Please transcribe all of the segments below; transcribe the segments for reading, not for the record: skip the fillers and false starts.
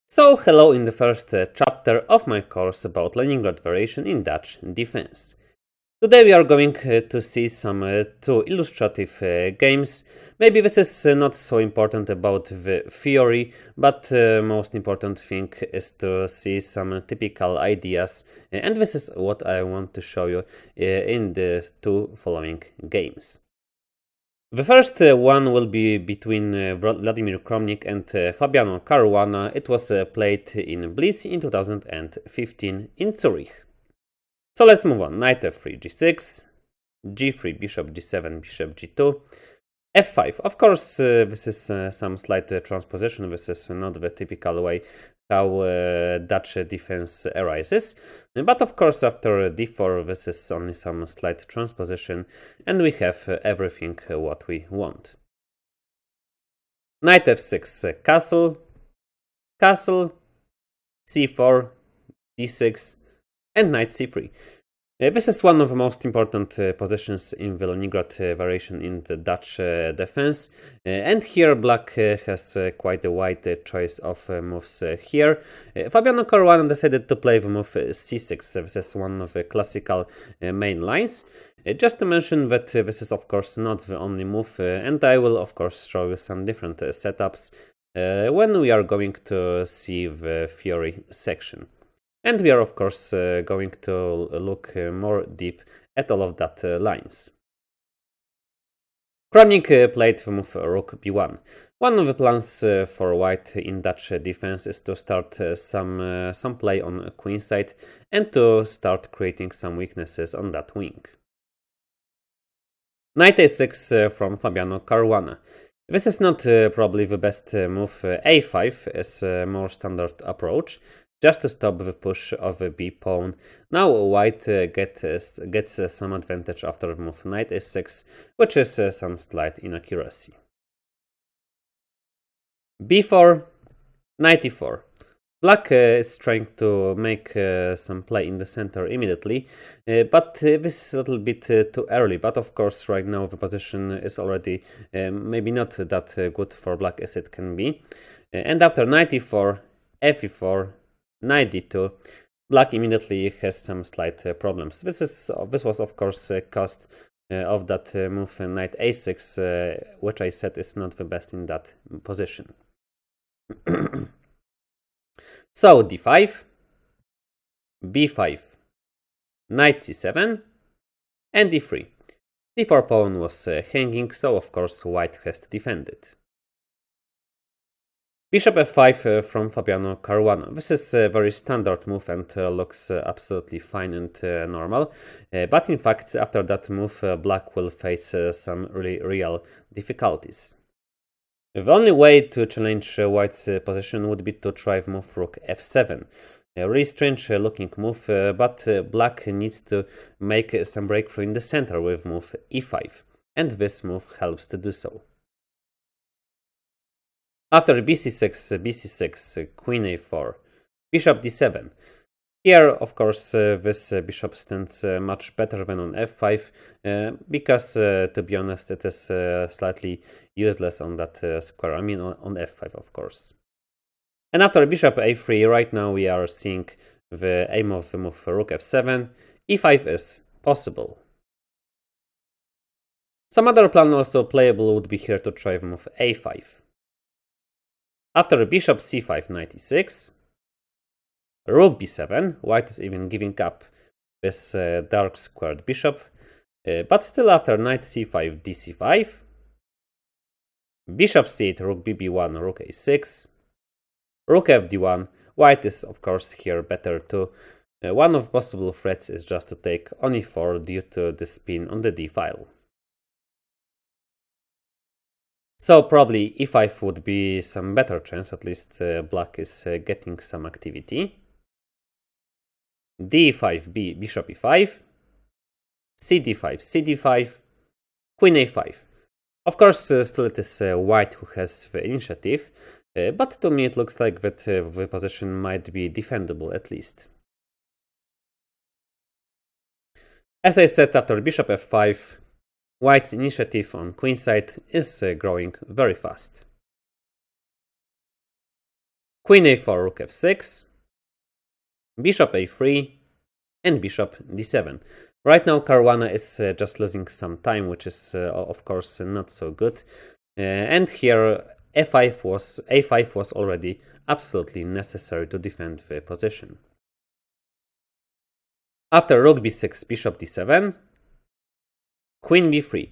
So hello in the first chapter of my course about Leningrad variation in Dutch defense. Today we are going to see some two illustrative games. Maybe this is not so important about the theory, but most important thing is to see some typical ideas, and this is what I want to show you in the two following games. The first one will be between Vladimir Kromnik and Fabiano Caruana. It was played in Blitz in 2015 in Zurich. So let's move on. Knight f3, g6, g3, bishop g7, bishop g2, f5. Of course, this is some slight transposition. This is not the typical way how Dutch defense arises. But of course, after d4, this is only some slight transposition, and we have everything what we want. Knight f6, castle, castle, c4, d6, and knight c3. This is one of the most important positions in the Leningrad variation in the Dutch defense, and here black has quite a wide choice of moves here. Fabiano Caruana decided to play the move c6. This is one of the classical main lines. Just to mention that this is of course not the only move, and I will of course show you some different setups when we are going to see the theory section. And we are of course going to look more deep at all of that lines. Kromnik played the move rook b1. One of the plans for white in Dutch defense is to start some play on queen side and to start creating some weaknesses on that wing. Knight a6 from Fabiano Caruana. This is not probably the best move. a5 is a more standard approach, just to stop the push of the b pawn. Now white gets some advantage after the move knight a6, which is some slight inaccuracy. b4, knight e4. Black is trying to make some play in the center immediately, but this is a little bit too early. But of course, right now the position is already maybe not that good for black as it can be. And after knight e4, f e4, knight d2, black immediately has some slight problems. This was of course cost of that move knight a6, which I said is not the best in that position. So d5, b5, knight c7, and d3. d4 pawn was hanging, so of course white has to defend it. Bishop f5 from Fabiano Caruana. This is a very standard move and looks absolutely fine and normal. But in fact, after that move, black will face some really real difficulties. The only way to challenge white's position would be to try the move rook f7. A really strange looking move, but black needs to make some breakthrough in the center with move e5. And this move helps to do so. After bc6, queen a4, bishop d7. Here, of course, this bishop stands much better than on f5, because, to be honest, it is slightly useless on that square. I mean, on f5, of course. And after bishop a3, right now we are seeing the aim of the move rook f7. e5 is possible. Some other plan also playable would be here to try the move a5. After bishop c5, knight e6, rook b7, white is even giving up this dark squared bishop, but still after knight c5, dc5, bishop c8, rook bb1, rook a6, rook fd1, white is of course here better too. One of possible threats is just to take on e4 due to the spin on the d file. So probably e5 would be some better chance, at least black is getting some activity. d5, bishop e5, cd5, cd5, queen a5. Of course, still it is white who has the initiative, but to me it looks like that the position might be defendable at least. As I said, after bishop f5, white's initiative on queenside is growing very fast. Queen a4, rook f6, bishop a3, and bishop d7. Right now Caruana is just losing some time, which is of course not so good. And here a5 was already absolutely necessary to defend the position. After rook b6, bishop d7, queen b3.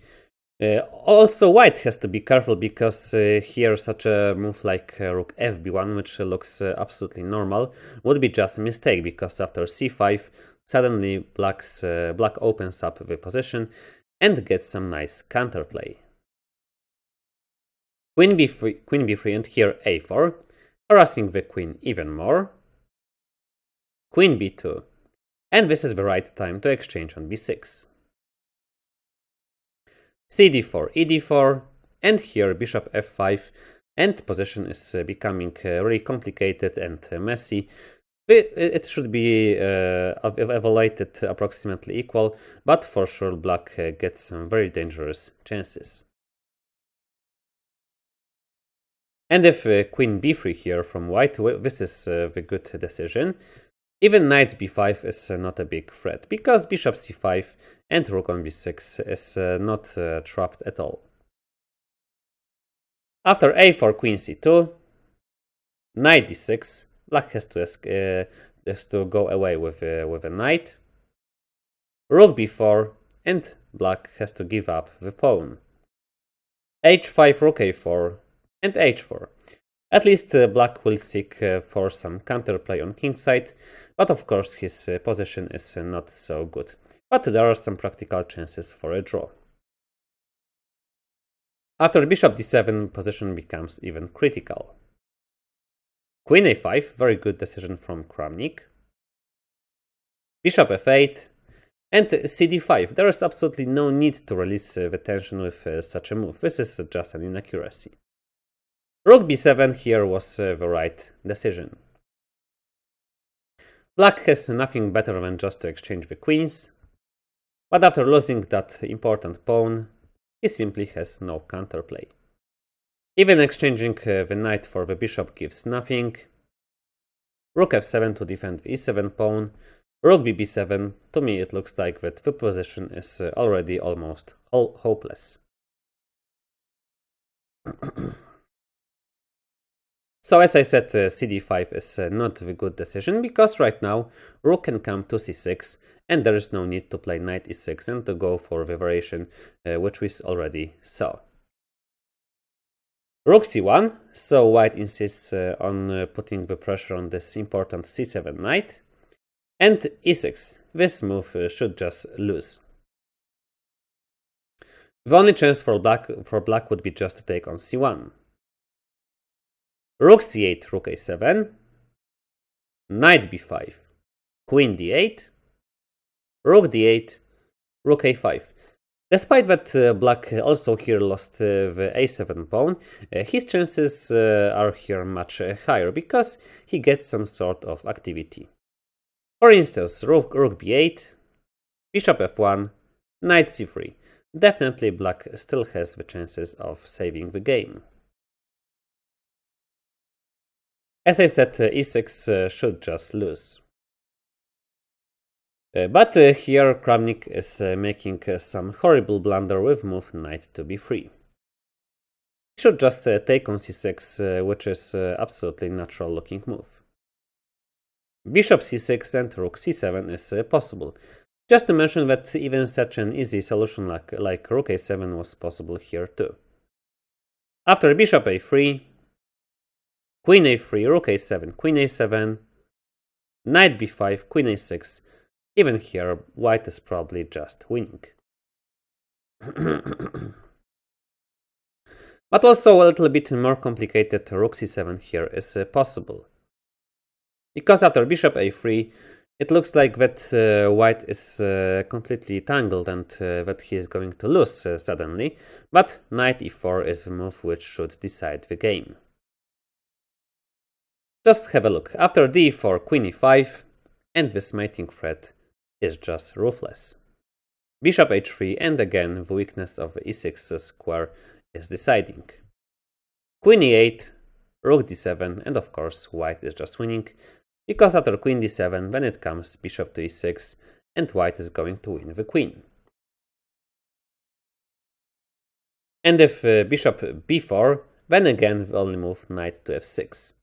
Also white has to be careful, because here such a move like rook fb1, which looks absolutely normal, would be just a mistake, because after c5 suddenly black opens up the position and gets some nice counterplay. Queen b3 and here a4, harassing the queen even more. Queen b2, and this is the right time to exchange on b6. cd4, ed4, and here bishop f5, and position is becoming really complicated and messy. It should be evaluated approximately equal, but for sure black gets some very dangerous chances. And if queen b3 here from white, this is the good decision. Even knight b5 is not a big threat, because bishop c5 and rook on b6 is not trapped at all. After a4, queen c2, knight d6, black has to go away with a knight. Rook b4, and black has to give up the pawn. h5, rook a4, and h4. At least black will seek for some counterplay on kingside, but of course his position is not so good. But there are some practical chances for a draw. After bishop d7, position becomes even critical. Queen a5, very good decision from Kramnik. Bishop f8, and cd5. There is absolutely no need to release the tension with such a move. This is just an inaccuracy. Rook b7 here was the right decision. Black has nothing better than just to exchange the queens, but after losing that important pawn, he simply has no counterplay. Even exchanging the knight for the bishop gives nothing. Rook f7 to defend the e7 pawn. Rook bb7, to me it looks like that the position is already almost hopeless. So as I said, cd5 is not the good decision, because right now rook can come to c6, and there is no need to play knight e6 and to go for the variation which we already saw. Rook c1, so white insists on putting the pressure on this important c7 knight, and e6. This move should just lose. The only chance for black would be just to take on c1. Rook c8, rook a7, knight b5, queen d8, rook d8, rook a5. Despite that black also here lost the a7 pawn, his chances are here much higher, because he gets some sort of activity. For instance, rook b8, bishop f1, knight c3. Definitely black still has the chances of saving the game. As I said, e6 should just lose. But here Kramnik is making some horrible blunder with move knight to b3. He should just take on c6, which is absolutely natural looking move. Bishop c6 and rook c7 is possible. Just to mention that even such an easy solution like rook a7 was possible here too. After bishop a3, queen a3, rook a7, queen a7, knight b5, queen a6. Even here, white is probably just winning. But also a little bit more complicated rook c7 here is possible. Because after bishop a3, it looks like that white is completely tangled and that he is going to lose suddenly. But knight e4 is the move which should decide the game. Just have a look. After d4, queen e5, and this mating threat is just ruthless. bishop h3, and again the weakness of the e6 square is deciding. Queen e8, rook d7, and of course white is just winning, because after queen d7, when it comes bishop to e6, and white is going to win the queen. And if bishop b4, then again the only move knight to f6.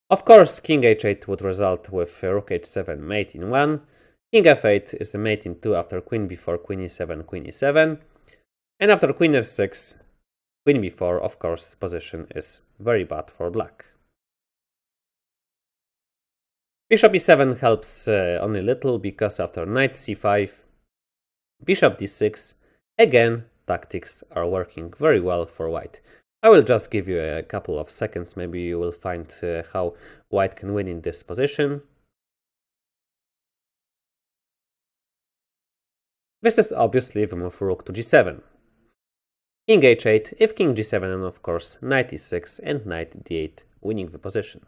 Of course, king h8 would result with rook h7 mate in 1, king f8 is a mate in 2 after queen b4, queen e7, and after queen f6, queen b4, of course, position is very bad for black. Bishop e7 helps only little, because after knight c5, bishop d6, again, tactics are working very well for white. I will just give you a couple of seconds, maybe you will find how white can win in this position. This is obviously the move rook to g7. King h8, if king g7, and of course knight e6 and knight d8, winning the position.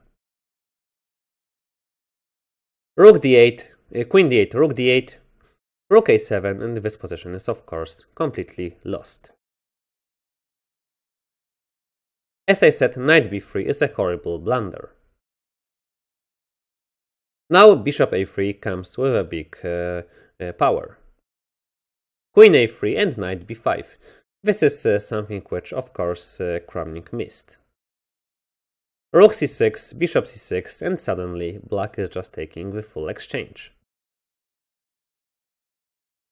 Rook d8, queen d8, rook d8, rook a7, and this position is of course completely lost. As I said, knight b3 is a horrible blunder. Now bishop a3 comes with a big power. Queen a3 and knight b5. This is something which, of course, Kramnik missed. Rook c6, bishop c6, and suddenly black is just taking the full exchange.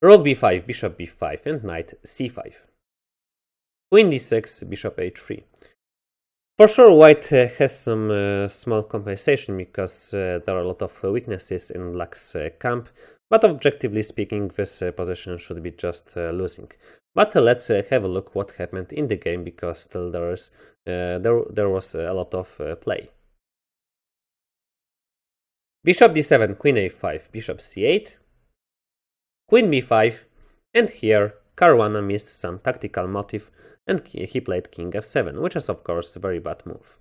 Rook b5, bishop b5, and knight c5. Queen d6, bishop h3. For sure, white has some small compensation, because there are a lot of weaknesses in black's camp, but objectively speaking, this position should be just losing. But let's have a look what happened in the game, because still there was a lot of play. Bishop d7, queen a5, bishop c8, queen b5, and here Caruana missed some tactical motive, and he played king f7, which is of course a very bad move.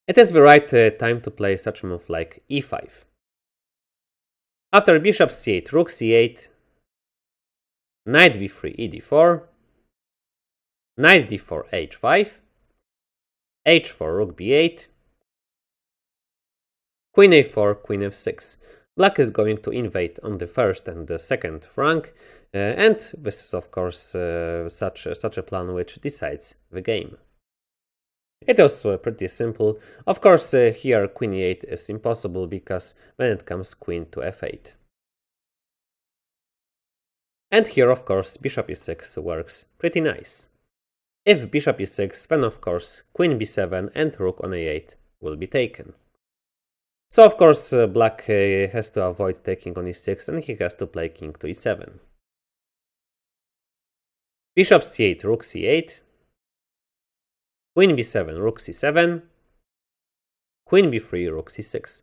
It is the right time to play such a move like e5. After bishop c8, rook c8, knight b3, e d4, knight d4, h5, h4, rook b8, queen a4, queen f6. Black is going to invade on the first and the second rank, and this is of course such a plan which decides the game. It was pretty simple. Of course, here queen e8 is impossible, because when it comes queen to f8. And here, of course, bishop e6 works pretty nice. If bishop e6, then of course queen b7 and rook on a8 will be taken. So of course black has to avoid taking on e6, and he has to play king to e7. Bishop c8, rook c8, queen b7, rook c7, queen b3, rook c6.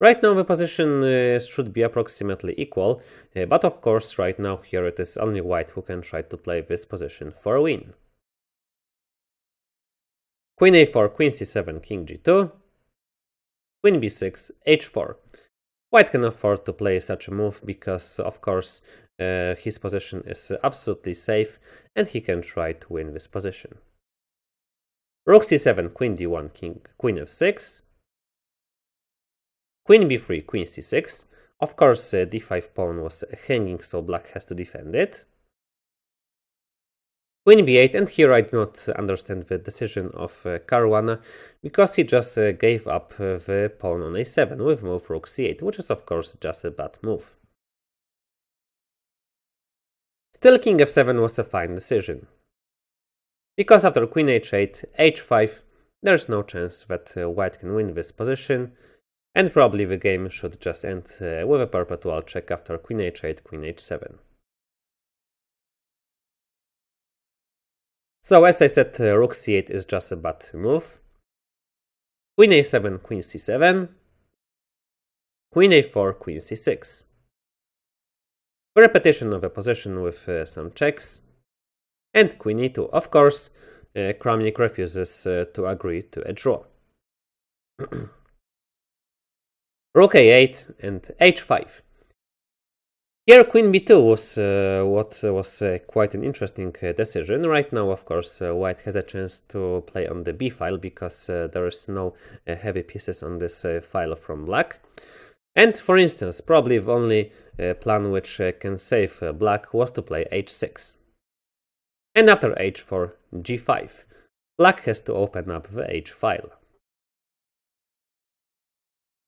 Right now the position should be approximately equal, but of course right now here it is only white who can try to play this position for a win. Queen a4, queen c7, king g2, queen b6, h4. White can afford to play such a move, because of course his position is absolutely safe, and he can try to win this position. Rook c7, queen d1, queen f6, queen b3, queen c6. Of course d5 pawn was hanging, so black has to defend it. Queen b8, and here I do not understand the decision of Caruana, because he just gave up the pawn on a7 with move rook c8, which is of course just a bad move. Still, king f7 was a fine decision, because after queen h8, h5, there's no chance that white can win this position, and probably the game should just end with a perpetual check after queen h8, queen h7. So as I said, rook c8 is just a bad move. Queen a7, queen c7, queen a4, queen c6. A repetition of a position with some checks. And queen e2. Of course, Kramnik refuses to agree to a draw. Rook a8 and h5. Here queen b2 was what was quite an interesting decision. Right now, of course, white has a chance to play on the b file because there is no heavy pieces on this file from black. And for instance, probably the only plan which can save black was to play h6. And after h4, g5. Black has to open up the h file.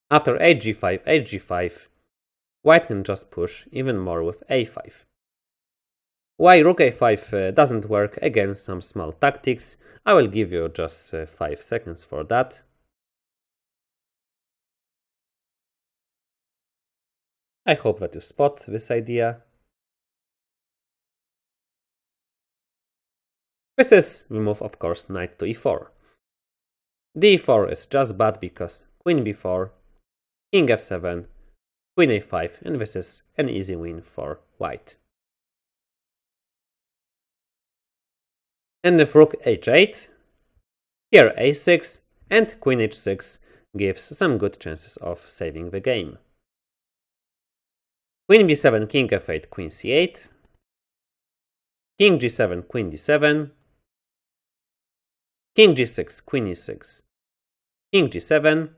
After hg5, hg5, white can just push even more with a5. Why rook a5 doesn't work, again some small tactics. I will give you just 5 seconds for that. I hope that you spot this idea. This is the move, of course, knight to e4. d4 is just bad because queen b4, king f7, queen a5, and this is an easy win for white. And if rook h8, here a6, and queen h6 gives some good chances of saving the game. Queen b7, king f8, queen c8, king g7, queen d7, king g6, queen e6, king g7,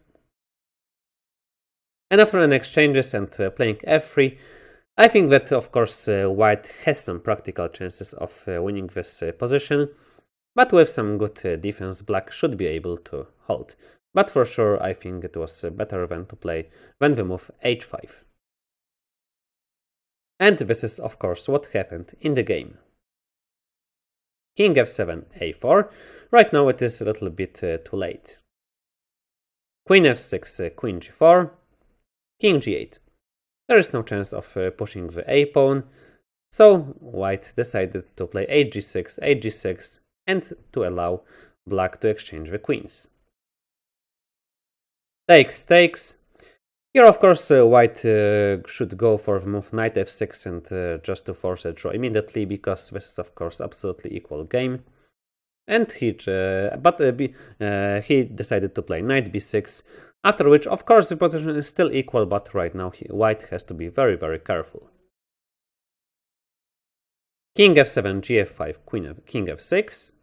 and after an exchanges and playing f3, I think that of course white has some practical chances of winning this position, but with some good defense black should be able to hold. But for sure I think it was better than the move h5. And this is of course what happened in the game. King f7, a4. Right now it is a little bit too late. Queen f6, queen g4, king g8. There is no chance of pushing the a pawn, so white decided to play hg6, hg6, and to allow black to exchange the queens. Takes, takes. Here, of course, white should go for the move knight f6 and just to force a draw immediately, because this is, of course, absolutely equal game. And he decided to play knight b6, after which, of course, the position is still equal, but right now white has to be very, very careful. King f7, gf5, king f6,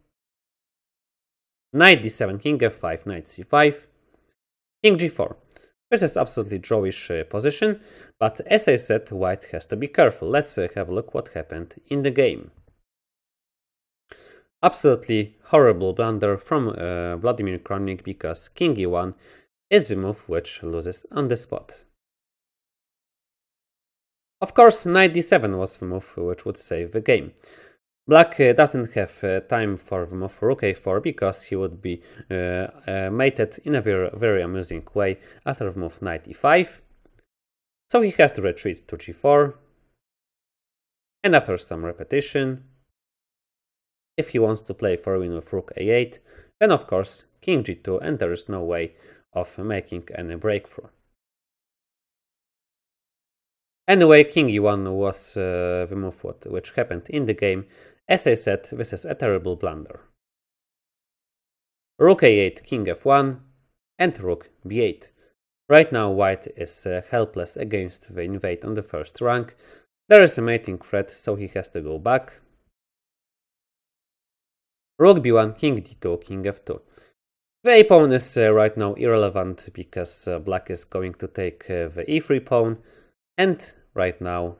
knight d7, king f5, knight c5, king g4. This is absolutely drawish position, but as I said, white has to be careful. Let's have a look what happened in the game. Absolutely horrible blunder from Vladimir Kramnik, because king e1 is the move which loses on the spot. Of course, knight d7 was the move which would save the game. Black doesn't have time for the move rook a4 because he would be mated in a very, very amusing way after the move knight e5. So he has to retreat to g4. And after some repetition, if he wants to play for a win with rook a8, then of course king g2, and there is no way of making any breakthrough. Anyway, king e1 was the move which happened in the game. As I said, this is a terrible blunder. Rook a8, king f1, and rook b8. Right now white is helpless against the invade on the first rank. There is a mating threat, so he has to go back. Rook b1, king d2, king f2. The a pawn is right now irrelevant because black is going to take the e3 pawn, and right now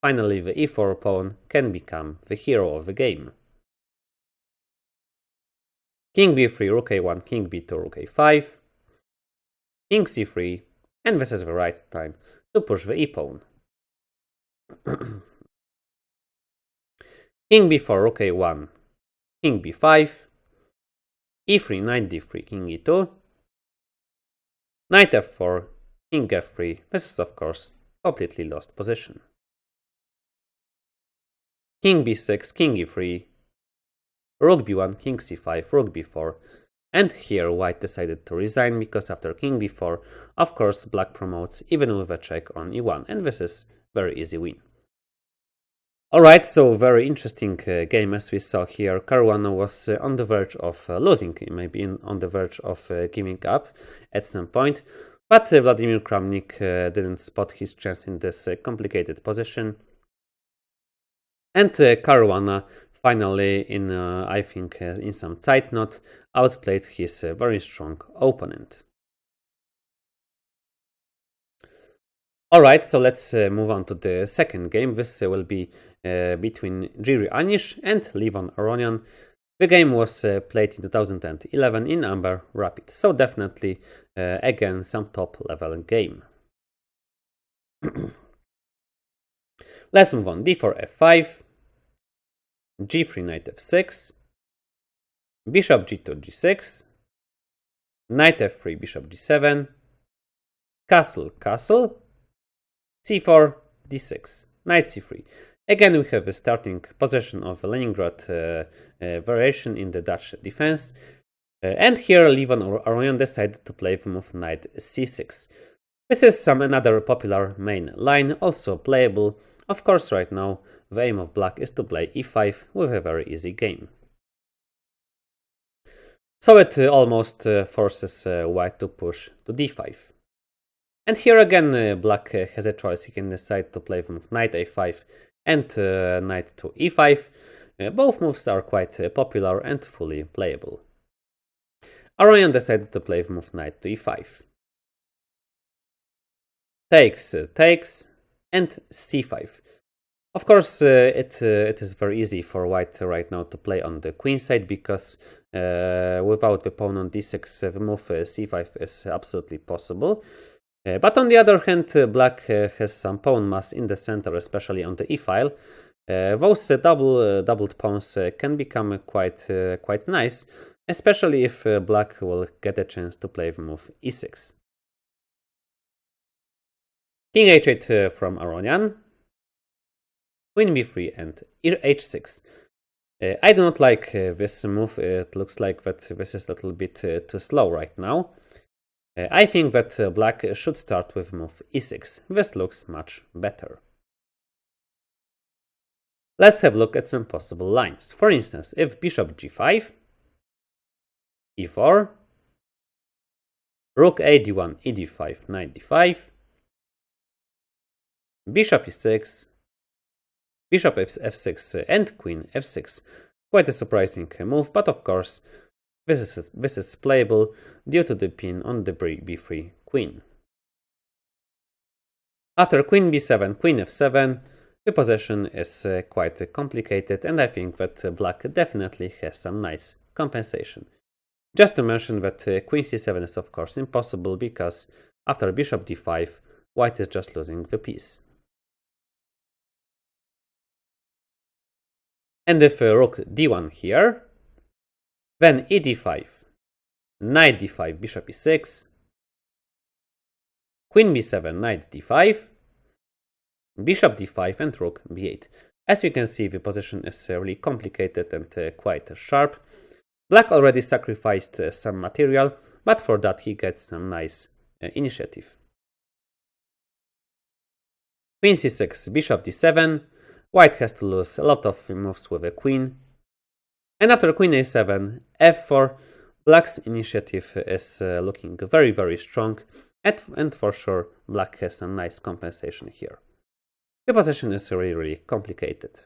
finally the e4 pawn can become the hero of the game. King b3, rook a1, king b2, rook a5, king c3, and this is the right time to push the e pawn. King b4, rook a1, king b5, e3, knight d3, king e2, knight f4, king f3. This is of course completely lost position. King b6, king e3, rook b1, king c5, rook b4, and here white decided to resign because after king b4, of course black promotes even with a check on e1, and this is very easy win. Alright, so very interesting game as we saw here. Caruana was on the verge of losing, maybe on the verge of giving up at some point, but Vladimir Kramnik didn't spot his chance in this complicated position. And Caruana finally, I think in some Zeitnot, outplayed his very strong opponent. Alright, so let's move on to the second game. This will be between Jiri Anish and Levon Aronian. The game was played in 2011 in Amber Rapid, so definitely again some top level game. Let's move on. D4 F5, G3 Knight F6, Bishop G2 G6, Knight F3 Bishop G7, Castle Castle, C4 D6, Knight C3. Again, we have a starting position of a Leningrad variation in the Dutch defense. And here Levon Aronian decided to play the move Knight C6. This is another popular main line, also playable. Of course, right now, the aim of black is to play E5 with a very easy game. So it almost forces white to push to D5. And here again, black has a choice. He can decide to play the move Knight A5 and Knight to E5. Both moves are quite popular and fully playable. Aronian decided to play the move Knight to E5. Takes, and C5. Of course, it is very easy for white right now to play on the queen side, because without the pawn on D6, the move C5 is absolutely possible. But on the other hand, black has some pawn mass in the center, especially on the E-file. Those doubled pawns can become quite nice, especially if black will get a chance to play the move E6. King H8 from Aronian, Queen B3 and H6. I do not like this move. It looks like that this is a little bit too slow right now. I think that black should start with move E6. This looks much better. Let's have a look at some possible lines. For instance, if Bishop G5, E4, Rook A D1, E D5, Knight D5, Bishop E6, Bishop F6 and Queen F6. Quite a surprising move, but of course this is playable due to the pin on the B3 queen. After Queen B7, Queen F7, the position is quite complicated, and I think that black definitely has some nice compensation. Just to mention that Queen C7 is of course impossible, because after Bishop D5, white is just losing the piece. And if Rook D1 here, then E D5, Knight D5, Bishop E6, Queen B7, Knight D5, Bishop D5 and Rook B8. As you can see, the position is really complicated and quite sharp. Black already sacrificed some material, but for that he gets some nice initiative. Queen C6, Bishop D7. White has to lose a lot of moves with a queen. And after Queen A7, F4, black's initiative is looking very, very strong. And for sure, black has some nice compensation here. The position is really, really complicated.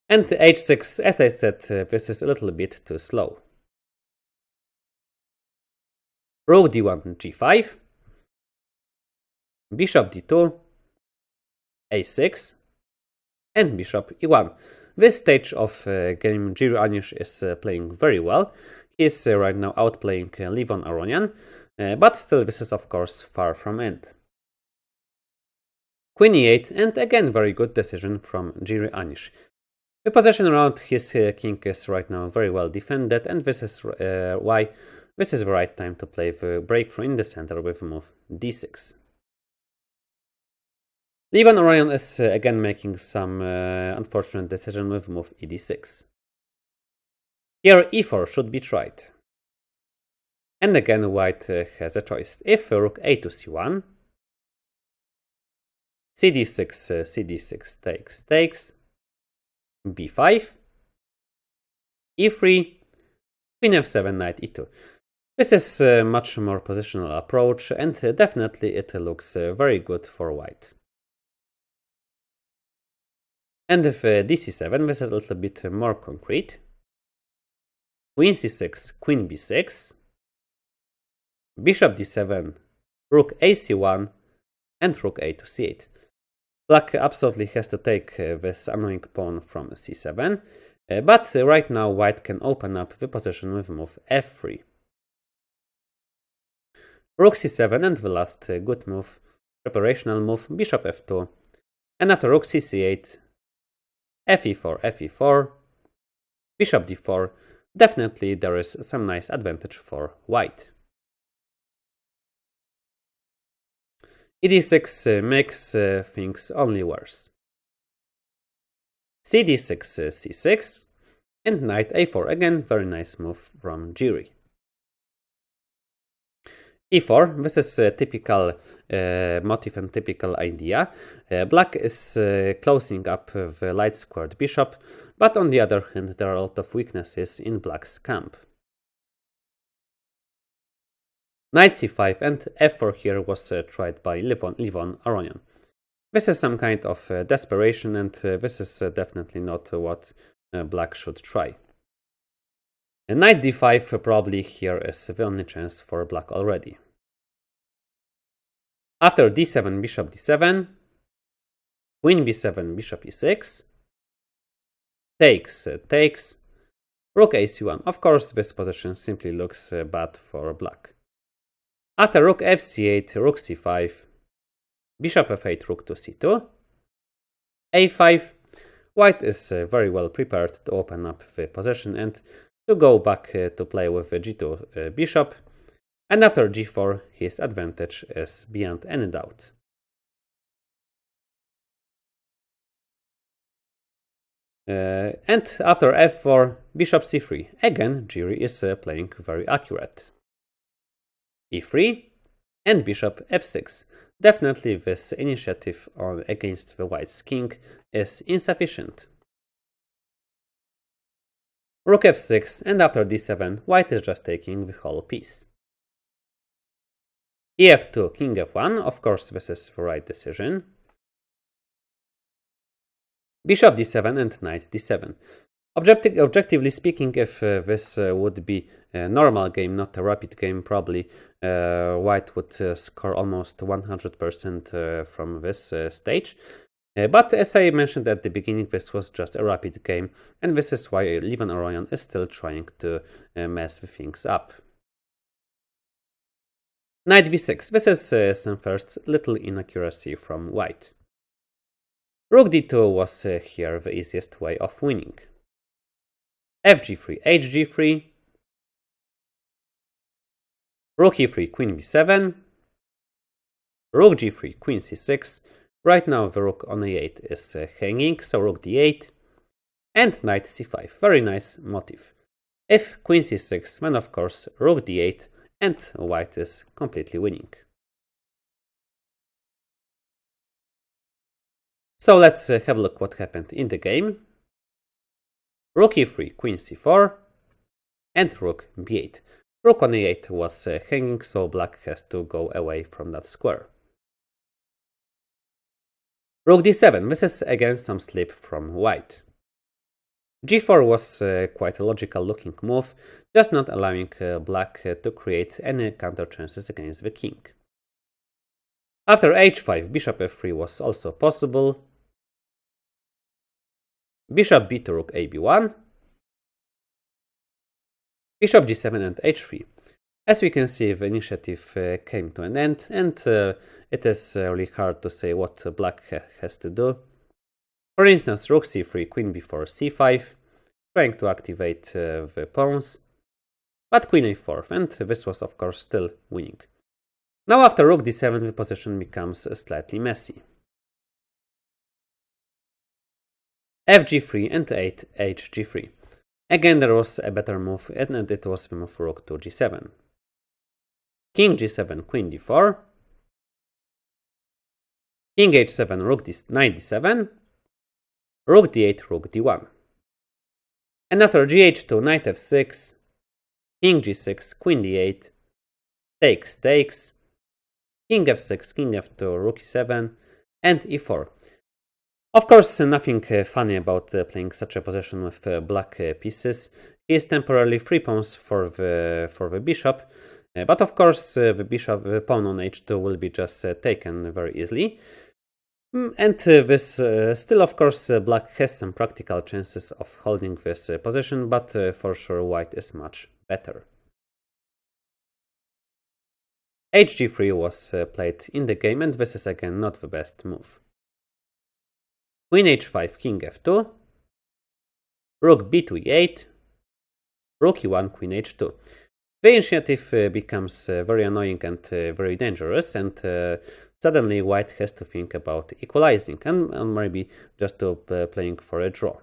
And H6, as I said, this is a little bit too slow. Rook D1, G5, Bishop D2, A6, and Bishop E1. This stage of game Jiri Anish is playing very well. He is right now outplaying Levon Aronian, but still this is of course far from end. Queen E8, and again very good decision from Jiri Anish. The position around his king is right now very well defended, and this is why this is the right time to play the breakthrough in the center with move D6. Levon Aronian is again making some unfortunate decision with move ED6. Here E4 should be tried. And again white has a choice. If Rook A to C1, CD6, CD6 takes, B5, E3, Queen F7, Knight E2. This is a much more positional approach, and definitely it looks very good for white. And if dc7, this is a little bit more concrete. Queen c6, queen b6, bishop d7, rook ac1, and rook a to c8. Black absolutely has to take this annoying pawn from c7, but right now white can open up the position with move f3. Rook c7 and the last good move, preparational move, bishop f2, and after rook c8, fe4, fe4, bishop d4, definitely there is some nice advantage for white. ed6 makes things only worse. cd6, c6, and knight a4, again very nice move from Jiri. e4, this is a typical motif and typical idea. Black is closing up the light squared bishop, but on the other hand there are a lot of weaknesses in black's camp. Knight c5 and f4 here was tried by Levon Aronian. This is some kind of desperation, and this is definitely not what black should try. Knight d5 probably here is the only chance for black already. After d7, bishop d7, queen b7, bishop e6, takes, rook ac1. Of course, this position simply looks bad for black. After rook fc8, rook c5, bishop f8, rook to c2, a5, white is very well prepared to open up the position and to go back to play with the g2 bishop, and after g4 his advantage is beyond any doubt. And after f4, bishop c3, again Jiri is playing very accurate. e3 and bishop f6. Definitely this initiative against the white's king is insufficient. Rook f6, and after d7, white is just taking the whole piece. ef2, king f1, of course this is the right decision. Bishop d7 and knight d7. Objectively speaking, if this would be a normal game, not a rapid game, probably white would score almost 100% from this stage. But as I mentioned at the beginning, this was just a rapid game, and this is why Levon Aronian is still trying to mess the things up. Knight b6. This is some first little inaccuracy from white. Rook d2 was here the easiest way of winning. fg3, hg3, rook e3, queen b7, rook g3, queen c6. Right now the rook on a8 is hanging, so rook d8, and knight c5. Very nice motif. If queen c6, then of course rook d8, and white is completely winning. So let's have a look what happened in the game. Rook e3, queen c4, and rook b8. Rook on e8 was hanging, so black has to go away from that square. Rook d7. This is again some slip from white. g4 was quite a logical looking move, just not allowing black to create any counter chances against the king. After h5, bishop f3 was also possible. Bishop b to rook ab1, bishop g7 and h3. As we can see, the initiative came to an end, and it is really hard to say what black has to do. For instance, rook c3, queen b4, c5, trying to activate the pawns, but queen a4, and this was of course still winning. Now after rook d7, the position becomes slightly messy. fg3 and hg3. Again, there was a better move, and it was the move rook to g7. King g7, queen d4. King h7, knight d7. Rook d8, rook d1. And after gh2, knight f6. King g6, queen d8. Takes. King f6, king f2, rook e7, and e4. Of course, nothing funny about playing such a position with black pieces. He is temporarily 3 pawns for the bishop, but of course the pawn on h2 will be just taken very easily. And this still, of course, black has some practical chances of holding this position, but for sure white is much better. hg3 was played in the game, and this is again not the best move. Queen h5, king f2, rook b2 e8, rook e1, queen h2. The initiative becomes very annoying and very dangerous, and suddenly white has to think about equalizing and maybe just playing for a draw.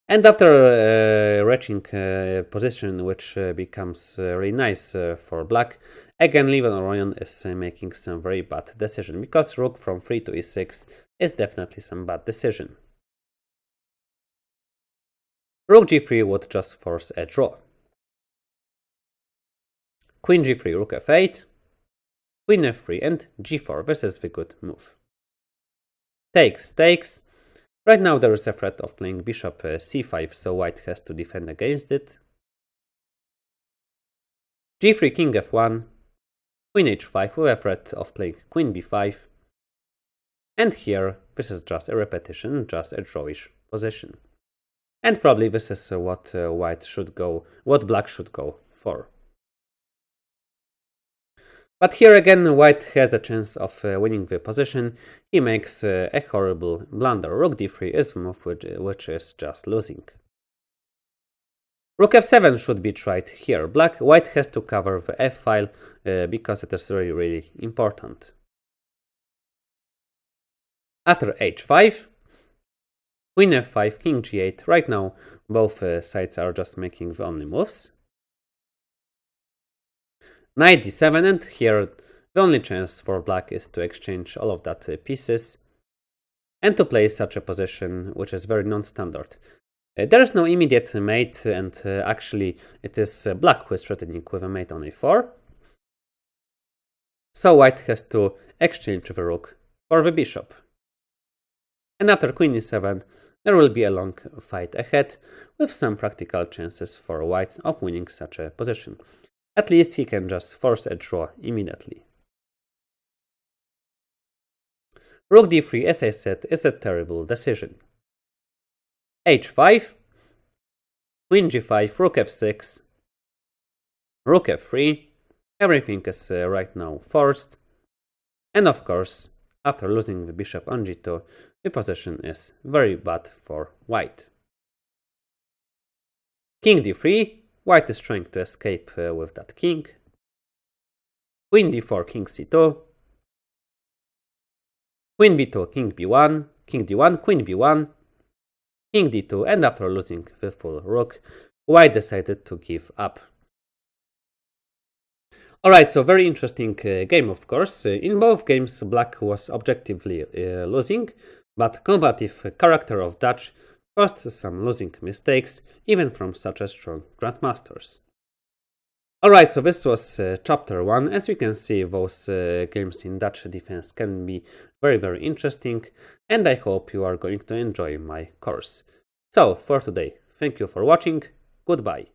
And after reaching a position which becomes really nice for black, again Leningrad is making some very bad decision, because rook from 3 to e6 is definitely some bad decision. Rook g3 would just force a draw. Queen g3, rook f8, queen f3 and g4. This is the good move. Takes, takes. Right now there is a threat of playing bishop c5, so white has to defend against it. g3, king f1, queen h5 with a threat of playing queen b5. And here, this is just a repetition, just a drawish position. And probably this is what black should go for. But here again, white has a chance of winning the position. He makes a horrible blunder. Rook d3 is the move which is just losing. Rook f7 should be tried here. White has to cover the f file because it is really, really important. After h5, queen f5, king g8. Right now, both sides are just making the only moves. Knight d7, and here the only chance for black is to exchange all of that pieces and to play such a position which is very non-standard. There is no immediate mate, and actually it is black who is threatening with a mate on a4. So white has to exchange the rook for the bishop. And after queen e7, there will be a long fight ahead with some practical chances for white of winning such a position. At least he can just force a draw immediately. Rook d3, as I said, is a terrible decision. h5, queen g5, rook f6, rook f3. Everything is right now forced. And of course, after losing the bishop on g2, the position is very bad for white. King d3. White is trying to escape with that king. Queen d4, king c2. Queen b2, king b1, king d1, queen b1, king d2, and after losing the full rook, white decided to give up. Alright, so very interesting game, of course. In both games, black was objectively losing, but combative character of Dutch caused some losing mistakes, even from such a strong grandmasters. Alright, so this was chapter 1. As you can see, those games in Dutch defense can be very, very interesting, and I hope you are going to enjoy my course. So, for today, thank you for watching, goodbye.